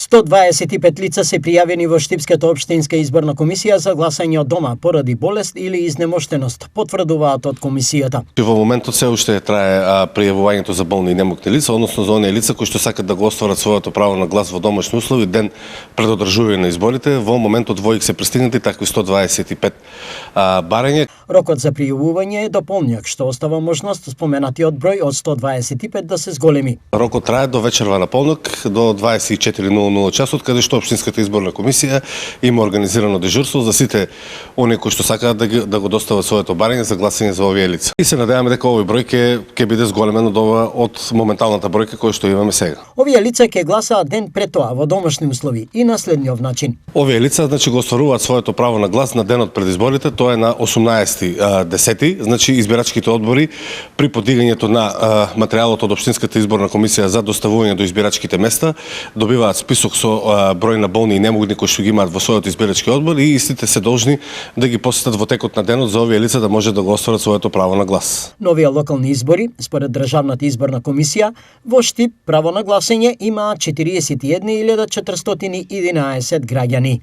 125 лица се пријавени во Штипската општинска изборна комисија за гласање од дома поради болест или изнемоштеност, потврдуваат од комисијата. Во моментот се уште трае пријавувањето за болни и немокни лица, односно за оние лица кои што сакат да го остварат своето право на глас во домашни услови ден пред одржување на изборите. Во моментот во ИК се пристигнати такви 125 барања. Рокот за пријавување е дополњак, што остава можност споменатиот број од 125 да се зголеми. Рокот трае до вечерва на полнок, до 24:00 часот, каде што општинската изборна комисија има организирано дежурство за сите оние кои што сакаат да го достават своето барање за гласање за овие лица. И се надеваме дека овој број ќе биде зголемен од моменталната бројка која што имаме сега. Овие лица ќе гласаат ден пред тоа во домашни услови и на следниот начин. Овие лица го остваруваат своето право на глас на денот пред изборите, тоа е на 18/10. Значи избирачките одбори при подигањето на материјалот од општинската изборна комисија за доставување до избирачките места добиваат список со број на болни и немогни кои што ги имаат во својот избирачки одбор и истите се должни да ги посетат во текот на денот за овие лица да може да го остварат своето право на глас. Новија локални избори, според Државната изборна комисија, во Штип право на гласање имаат 41.411 граѓани.